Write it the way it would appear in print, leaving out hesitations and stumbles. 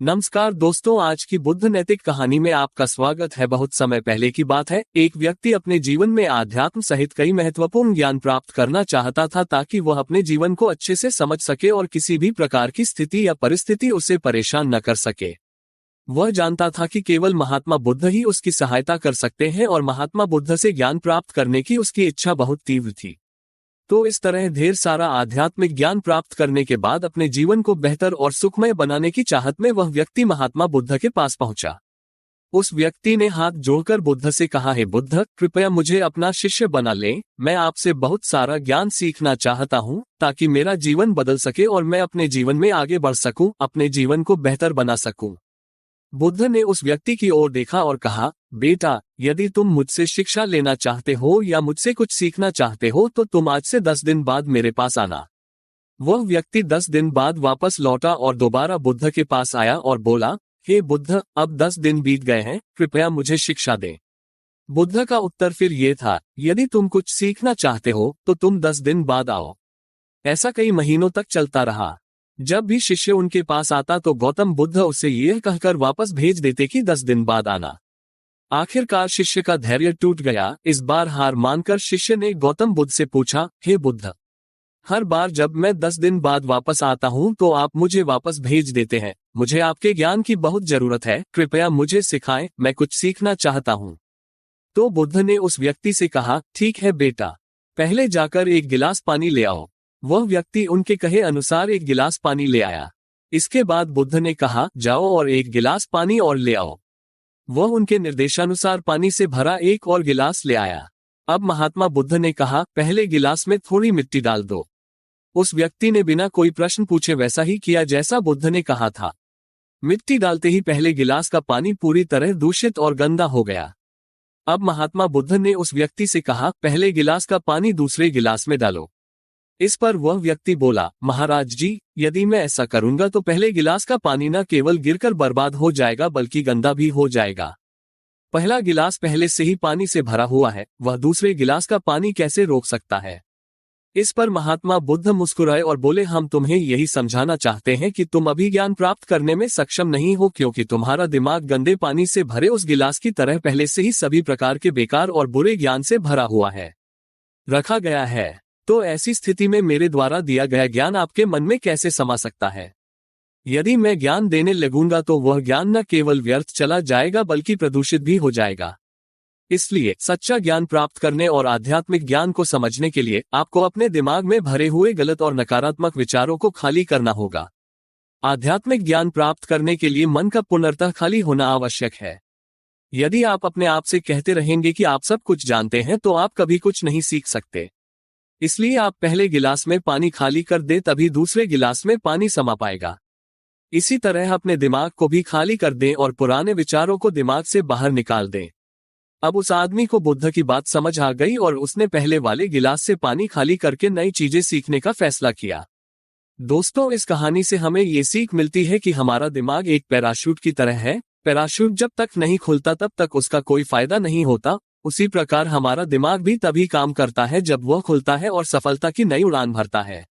नमस्कार दोस्तों, आज की बुद्ध नैतिक कहानी में आपका स्वागत है। बहुत समय पहले की बात है, एक व्यक्ति अपने जीवन में आध्यात्म सहित कई महत्वपूर्ण ज्ञान प्राप्त करना चाहता था ताकि वह अपने जीवन को अच्छे से समझ सके और किसी भी प्रकार की स्थिति या परिस्थिति उसे परेशान न कर सके। वह जानता था कि केवल महात्मा बुद्ध ही उसकी सहायता कर सकते हैं और महात्मा बुद्ध से ज्ञान प्राप्त करने की उसकी इच्छा बहुत तीव्र थी। तो इस तरह ढेर सारा आध्यात्मिक ज्ञान प्राप्त करने के बाद अपने जीवन को बेहतर और सुखमय बनाने की चाहत में वह व्यक्ति महात्मा बुद्ध के पास पहुंचा। उस व्यक्ति ने हाथ जोड़कर बुद्ध से कहा, हे बुद्ध, कृपया मुझे अपना शिष्य बना लें। मैं आपसे बहुत सारा ज्ञान सीखना चाहता हूं ताकि मेरा जीवन बदल सके और मैं अपने जीवन में आगे बढ़ सकूं, अपने जीवन को बेहतर बना सकूं। बुद्ध ने उस व्यक्ति की ओर देखा और कहा, बेटा, यदि तुम मुझसे शिक्षा लेना चाहते हो या मुझसे कुछ सीखना चाहते हो तो तुम आज से 10 दिन बाद मेरे पास आना। वह व्यक्ति 10 दिन बाद वापस लौटा और दोबारा बुद्ध के पास आया और बोला, हे बुद्ध, अब 10 दिन बीत गए हैं, कृपया मुझे शिक्षा दें। बुद्ध का उत्तर फिर ये था, यदि तुम कुछ सीखना चाहते हो तो तुम 10 दिन बाद आओ। ऐसा कई महीनों तक चलता रहा। जब भी शिष्य उनके पास आता तो गौतम बुद्ध उसे यह कहकर वापस भेज देते कि 10 दिन बाद आना। आखिरकार शिष्य का धैर्य टूट गया। इस बार हार मानकर शिष्य ने गौतम बुद्ध से पूछा, हे बुद्ध, हर बार जब मैं 10 दिन बाद वापस आता हूं तो आप मुझे वापस भेज देते हैं। मुझे आपके ज्ञान की बहुत जरूरत है, कृपया मुझे सिखाएं, मैं कुछ सीखना चाहता हूं। तो बुद्ध ने उस व्यक्ति से कहा, ठीक है बेटा, पहले जाकर एक गिलास पानी ले आओ। वह व्यक्ति उनके कहे अनुसार एक गिलास पानी ले आया। इसके बाद बुद्ध ने कहा, जाओ और एक गिलास पानी और ले आओ। वह उनके निर्देशानुसार पानी से भरा एक और गिलास ले आया। अब महात्मा बुद्ध ने कहा, पहले गिलास में थोड़ी मिट्टी डाल दो। उस व्यक्ति ने बिना कोई प्रश्न पूछे वैसा ही किया जैसा बुद्ध ने कहा था। मिट्टी डालते ही पहले गिलास का पानी पूरी तरह दूषित और गंदा हो गया। अब महात्मा बुद्ध ने उस व्यक्ति से कहा, पहले गिलास का पानी दूसरे गिलास में डालो। इस पर वह व्यक्ति बोला, महाराज जी, यदि मैं ऐसा करूंगा तो पहले गिलास का पानी न केवल गिरकर बर्बाद हो जाएगा बल्कि गंदा भी हो जाएगा। पहला गिलास पहले से ही पानी से भरा हुआ है, वह दूसरे गिलास का पानी कैसे रोक सकता है। इस पर महात्मा बुद्ध मुस्कुराए और बोले, हम तुम्हें यही समझाना चाहते हैं कि तुम अभी ज्ञान प्राप्त करने में सक्षम नहीं हो क्योंकि तुम्हारा दिमाग गंदे पानी से भरे उस गिलास की तरह पहले से ही सभी प्रकार के बेकार और बुरे ज्ञान से भरा हुआ है, रखा गया है। तो ऐसी स्थिति में मेरे द्वारा दिया गया ज्ञान आपके मन में कैसे समा सकता है। यदि मैं ज्ञान देने लगूंगा तो वह ज्ञान न केवल व्यर्थ चला जाएगा बल्कि प्रदूषित भी हो जाएगा। इसलिए सच्चा ज्ञान प्राप्त करने और आध्यात्मिक ज्ञान को समझने के लिए आपको अपने दिमाग में भरे हुए गलत और नकारात्मक विचारों को खाली करना होगा। आध्यात्मिक ज्ञान प्राप्त करने के लिए मन का पूर्णतः खाली होना आवश्यक है। यदि आप अपने आप से कहते रहेंगे कि आप सब कुछ जानते हैं तो आप कभी कुछ नहीं सीख सकते। इसलिए आप पहले गिलास में पानी खाली कर दें, तभी दूसरे गिलास में पानी समा पाएगा। इसी तरह अपने दिमाग को भी खाली कर दें और पुराने विचारों को दिमाग से बाहर निकाल दें। अब उस आदमी को बुद्ध की बात समझ आ गई और उसने पहले वाले गिलास से पानी खाली करके नई चीजें सीखने का फैसला किया। दोस्तों, इस कहानी से हमें ये सीख मिलती है कि हमारा दिमाग एक पैराशूट की तरह है। पैराशूट जब तक नहीं खुलता तब तक उसका कोई फायदा नहीं होता। उसी प्रकार हमारा दिमाग भी तभी काम करता है जब वह खुलता है और सफलता की नई उड़ान भरता है।